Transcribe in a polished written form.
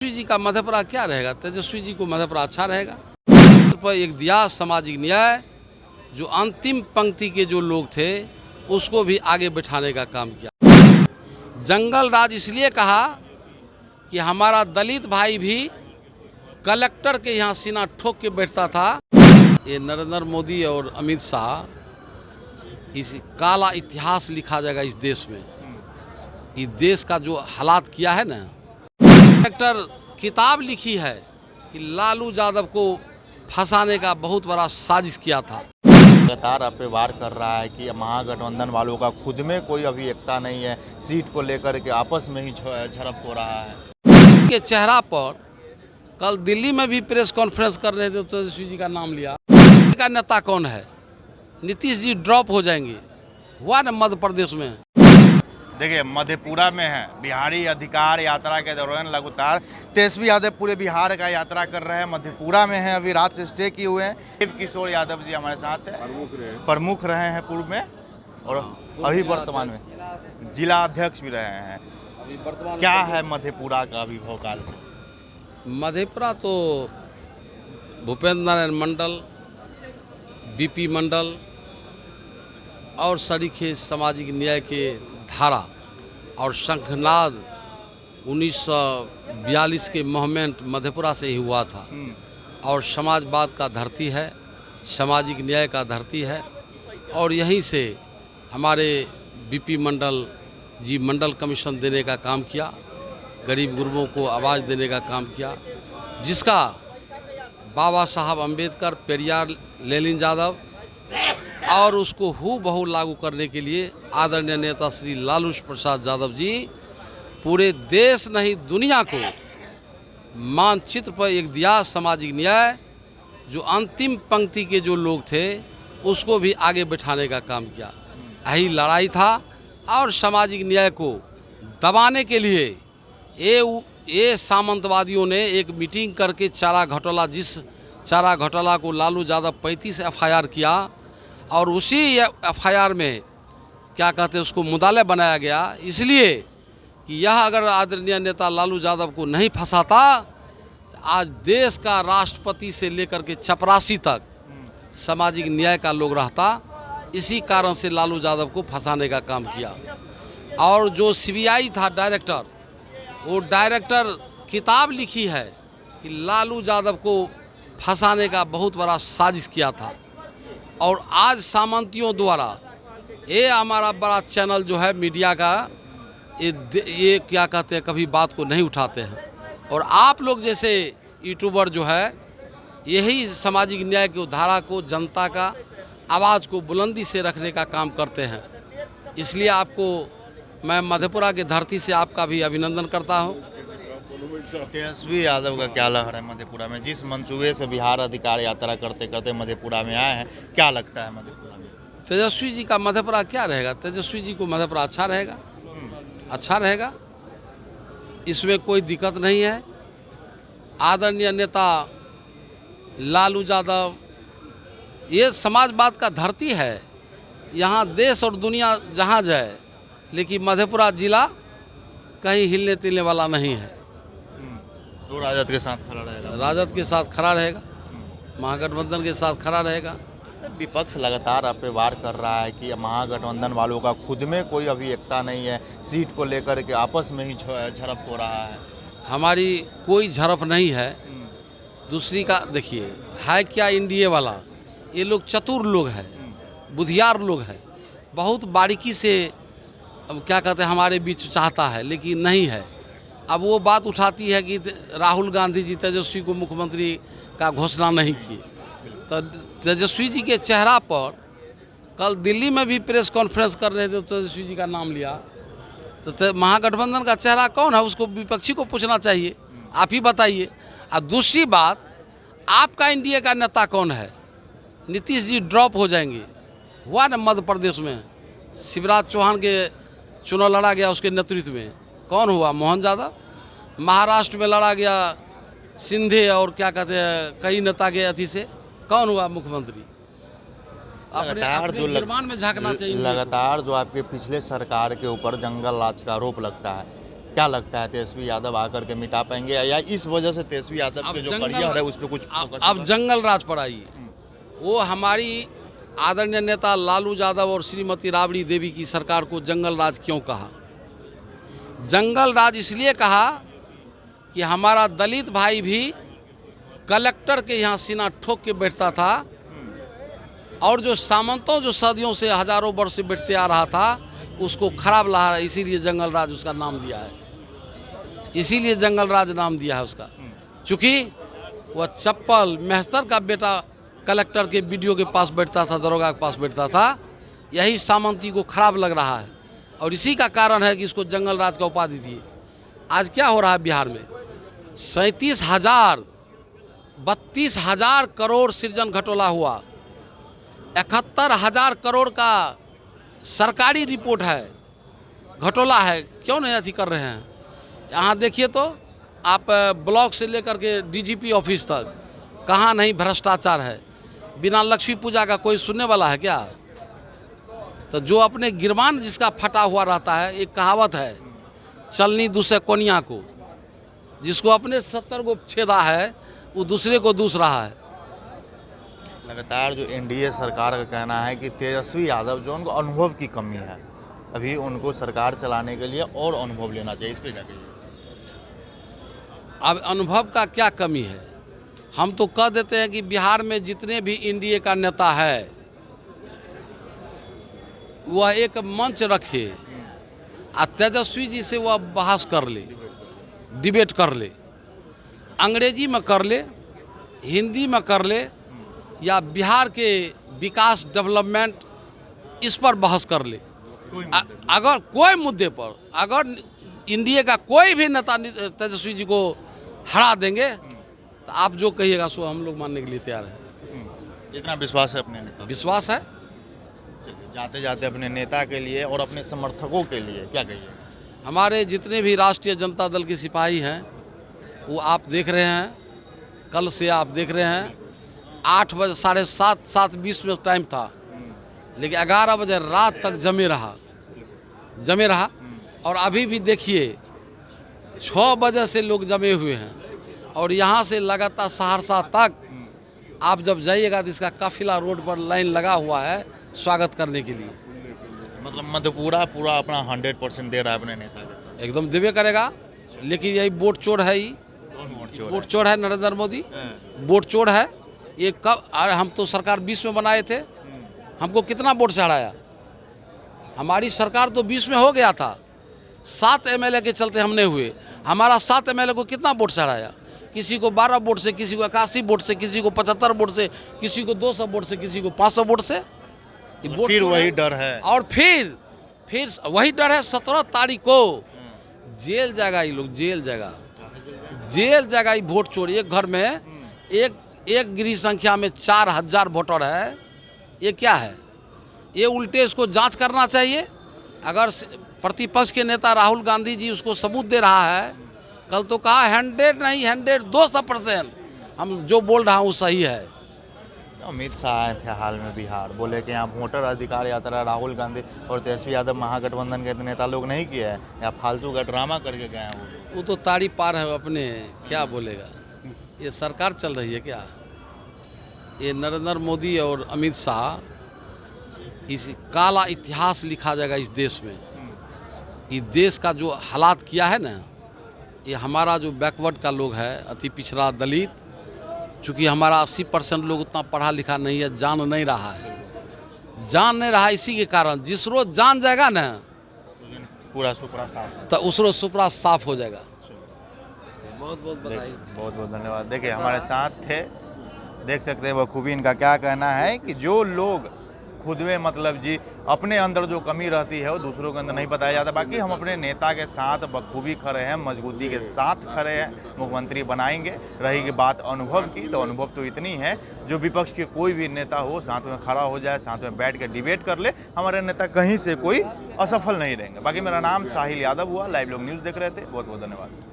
तेजस्वी जी का मधेपुरा क्या रहेगा? तेजस्वी जी को मधेपुरा अच्छा रहेगा। पर एक दिया सामाजिक न्याय, जो अंतिम पंक्ति के जो लोग थे उसको भी आगे बैठाने का काम किया। जंगल राज इसलिए कहा कि हमारा दलित भाई भी कलेक्टर के यहाँ सीना ठोक के बैठता था। ये नरेंद्र मोदी और अमित शाह, इस काला इतिहास लिखा जाएगा इस देश में। इस देश का जो हालात किया है ना, कलेक्टर किताब लिखी है कि लालू यादव को फंसाने का बहुत बड़ा साजिश किया था। लगातार आप पे वार कर रहा है कि महागठबंधन वालों का खुद में कोई अभी एकता नहीं है, सीट को लेकर के आपस में ही झड़प हो रहा है। के चेहरा पर कल दिल्ली में भी प्रेस कॉन्फ्रेंस कर रहे थे, तेजस्वी जी का नाम लिया। का नेता कौन है? नीतीश जी ड्रॉप हो जाएंगे, हुआ ना मध्य प्रदेश में। देखिए, मधेपुरा में है बिहारी अधिकार यात्रा के दौरान लगातार तेजस्वी यादव पूरे बिहार का यात्रा कर रहे हैं। मधेपुरा में है, अभी रात से स्टे किए हुए हैं। शिव किशोर यादव जी हमारे साथ है, प्रमुख रहे हैं पूर्व में और अभी वर्तमान में जिला अध्यक्ष भी रहे हैं। क्या है मधेपुरा का अभी भौकाल? मधेपुरा तो भूपेंद्र नारायण मंडल, बीपी मंडल और सरीखे सामाजिक न्याय के धारा और शंखनाद 1942 के मूवमेंट मधेपुरा से ही हुआ था। और समाजवाद का धरती है, सामाजिक न्याय का धरती है। और यहीं से हमारे बीपी मंडल जी मंडल कमीशन देने का काम किया, गरीब गुरबों को आवाज़ देने का काम किया, जिसका बाबा साहब अम्बेडकर, पेरियार, लेनिन यादव और उसको हूबहू लागू करने के लिए आदरणीय नेता श्री लालू प्रसाद यादव जी पूरे देश नहीं दुनिया को मानचित्र पर एक दिया सामाजिक न्याय, जो अंतिम पंक्ति के जो लोग थे उसको भी आगे बैठाने का काम किया। यही लड़ाई था। और सामाजिक न्याय को दबाने के लिए ये सामंतवादियों ने एक मीटिंग करके चारा घोटाला, जिस चारा घोटाला को लालू यादव 35 FIR किया और उसी FIR में क्या कहते हैं उसको मुद्दाले बनाया गया, इसलिए कि यह अगर आदरणीय नेता लालू यादव को नहीं फंसाता, आज देश का राष्ट्रपति से लेकर के चपरासी तक सामाजिक न्याय का लोग रहता। इसी कारण से लालू यादव को फंसाने का काम किया। और जो CBI था डायरेक्टर, वो डायरेक्टर किताब लिखी है कि लालू यादव को फंसाने का बहुत बड़ा साजिश किया था। और आज सामंतियों द्वारा ये हमारा बड़ा चैनल जो है मीडिया का, ये क्या कहते हैं, कभी बात को नहीं उठाते हैं। और आप लोग जैसे यूट्यूबर जो है यही सामाजिक न्याय की धारा को, जनता का आवाज़ को बुलंदी से रखने का काम करते हैं। इसलिए आपको मैं मधेपुरा की धरती से आपका भी अभिनंदन करता हूँ। तेजस्वी यादव का क्या लहर है मधेपुरा में? जिस मंसूबे से बिहार अधिकार यात्रा करते करते मधेपुरा में आए हैं, क्या लगता है मधेपुरा में? तेजस्वी जी का मधेपुरा क्या रहेगा? तेजस्वी जी को मधेपुरा अच्छा रहेगा, अच्छा रहेगा, इसमें कोई दिक्कत नहीं है। आदरणीय नेता लालू यादव, ये समाजवाद का धरती है, यहाँ देश और दुनिया जहाँ जाए, लेकिन मधेपुरा जिला कहीं हिलने तिलने वाला नहीं है। तो राजद के साथ खड़ा रहेगा? राजद के साथ खड़ा रहेगा, महागठबंधन के साथ खड़ा रहेगा। विपक्ष लगातार आप पे वार कर रहा है कि महागठबंधन वालों का खुद में कोई अभी एकता नहीं है, सीट को लेकर के आपस में ही झड़प हो रहा है। हमारी कोई झड़प नहीं है। दूसरी का देखिए है क्या, इंडिया वाला ये लोग चतुर लोग हैं, बुधियार लोग हैं, बहुत बारीकी से अब क्या कहते हैं हमारे बीच चाहता है, लेकिन नहीं है। अब वो बात उठाती है कि राहुल गांधी जी तेजस्वी को मुख्यमंत्री का घोषणा नहीं किए। तो तेजस्वी जी के चेहरा पर कल दिल्ली में भी प्रेस कॉन्फ्रेंस कर रहे थे, तेजस्वी जी का नाम लिया। तो महागठबंधन का चेहरा कौन है, उसको विपक्षी को पूछना चाहिए, आप ही बताइए। और दूसरी बात, आपका इंडिया का नेता कौन है? नीतीश जी ड्रॉप हो जाएंगे, हुआ ना मध्य प्रदेश में शिवराज चौहान के चुनाव लड़ा गया, उसके नेतृत्व में कौन हुआ? मोहन यादव। महाराष्ट्र में लड़ा गया सिंधे और क्या कहते हैं कई नेता के अथी से, कौन हुआ मुख्यमंत्री? लगातार जो निर्माण में झांकना चाहिए। लगातार जो आपके पिछले सरकार के ऊपर जंगल राज का आरोप लगता है, क्या लगता है तेजस्वी यादव आकर के मिटा पाएंगे या इस वजह से तेजस्वी यादव के जो करियर है उस पर कुछ फोकस अब जंगल राज पर आई है। वो हमारी आदरणीय नेता लालू यादव और श्रीमती राबड़ी देवी की सरकार को जंगल राज क्यों कहा? जंगल राज इसलिए कहा कि हमारा दलित भाई भी कलेक्टर के यहाँ सीना ठोक के बैठता था और जो सामंतों जो सदियों से हजारों वर्ष से बैठते आ रहा था उसको खराब लहा, इसीलिए जंगल राज उसका नाम दिया है। इसीलिए जंगल राज नाम दिया है उसका, चूँकि वह चप्पल महस्तर का बेटा कलेक्टर के बीडीओ के पास बैठता था, दरोगा के पास बैठता था। यही सामंती को खराब लग रहा है और इसी का कारण है कि इसको जंगल राज का उपाधि दिए। आज क्या हो रहा है बिहार में? 32,000 करोड़ सृजन घटोला हुआ, 71,000 करोड़ का सरकारी रिपोर्ट है, घटोला है। क्यों नहीं अथी कर रहे हैं? यहाँ देखिए तो आप ब्लॉक से लेकर के डीजीपी ऑफिस तक कहाँ नहीं भ्रष्टाचार है। बिना लक्ष्मी पूजा का कोई सुनने वाला है क्या? तो जो अपने गिरबान जिसका फटा हुआ रहता है, एक कहावत है, चलनी दूसरे कोनिया को, जिसको अपने 70 को छेदा है वो दूसरे को दूस रहा है। लगातार जो एनडीए सरकार का कहना है कि तेजस्वी यादव जो उनको अनुभव की कमी है, अभी उनको सरकार चलाने के लिए और अनुभव लेना चाहिए, इस पे क्या कहिए? अब अनुभव का क्या कमी है? हम तो कह देते हैं कि बिहार में जितने भी एनडीए का नेता है वह एक मंच रखे और तेजस्वी जी से वह बहस कर ले, डिबेट कर ले, अंग्रेजी में कर ले, हिंदी में कर ले, या बिहार के विकास डेवलपमेंट इस पर बहस कर ले। अगर कोई मुद्दे पर अगर एनडीए का कोई भी नेता तेजस्वी जी को हरा देंगे तो आप जो कहिएगा सो हम लोग मानने के लिए तैयार हैं। इतना विश्वास है अपने नेता? विश्वास है। जाते जाते अपने नेता के लिए और अपने समर्थकों के लिए क्या कहिए? हमारे जितने भी राष्ट्रीय जनता दल के सिपाही हैं वो आप देख रहे हैं, कल से आप देख रहे हैं 8 बजे 7:30 7:20 में टाइम था, लेकिन 11 बजे रात तक जमे रहा। और अभी भी देखिए 6 बजे से लोग जमे हुए हैं और यहाँ से लगातार सहरसा तक आप जब जाइएगा तो इसका काफिला रोड पर लाइन लगा हुआ है स्वागत करने के लिए। मतलब मधेपुरा पूरा अपना 100% दे रहा है अपने नेता के साथ? एकदम देवे करेगा, लेकिन यही वोट चोर है। वोट चोर है नरेंद्र मोदी, वोट चोर है ये। कब? अरे हम तो सरकार 20 में बनाए थे, हमको कितना वोट चढ़ाया? हमारी सरकार तो 20 में हो गया था, 7 एमएलए के चलते हमने हुए। हमारा 7 एमएलए को कितना वोट चढ़ाया? किसी को 12 वोट से, किसी को 81 वोट से, किसी को 75 वोट से, किसी को 200 वोट से, किसी को 500 वोट से। फिर वही डर है और फिर वही डर है। 17 तारीख को जेल जाएगा ये लोग, जेल जाएगा ये वोट चोर। एक घर में एक गिरी संख्या में 4,000 वोटर है। ये क्या है? ये उल्टे इसको जांच करना चाहिए। अगर प्रतिपक्ष के नेता राहुल गांधी जी उसको सबूत दे रहा है, कल तो कहा 100 नहीं 200% हम जो बोल रहा हूँ सही है। अमित शाह आए थे हाल में बिहार, बोले कि यहाँ वोटर अधिकार यात्रा राहुल गांधी और तेजस्वी यादव महागठबंधन के नेता लोग नहीं किए हैं, या फालतू का ड्रामा करके गए हैं। वो तो ताड़ी पार है अपने, क्या बोलेगा? ये सरकार चल रही है क्या? ये नरेंद्र मोदी और अमित शाह, इस काला इतिहास लिखा जाएगा इस देश में। इस देश का जो हालात किया है ना, ये हमारा जो बैकवर्ड का लोग है, अति पिछड़ा दलित, चूँकि हमारा 80% लोग उतना पढ़ा लिखा नहीं है, जान नहीं रहा। इसी के कारण जिस रोज जान जाएगा ना पूरा सुपरा साफ, तो उस रोज सुपरा साफ हो जाएगा। बहुत बहुत बधाई, बहुत बहुत धन्यवाद। देखिए हमारे साथ थे, देख सकते हैं बखूबी इनका क्या कहना है कि जो लोग खुद में मतलब जी अपने अंदर जो कमी रहती है वो दूसरों के अंदर नहीं बताया जाता। बाकी हम अपने नेता के साथ बखूबी खड़े हैं, मजबूती के साथ खड़े हैं, मुख्यमंत्री बनाएंगे। रही बात अनुभव की, तो अनुभव तो इतनी है, जो विपक्ष के कोई भी नेता हो साथ में खड़ा हो जाए, साथ में बैठ के डिबेट कर ले, हमारे नेता कहीं से कोई असफल नहीं रहेंगे। बाकी मेरा नाम साहिल यादव हुआ, लाइव लोग न्यूज़ देख रहे थे। बहुत बहुत धन्यवाद।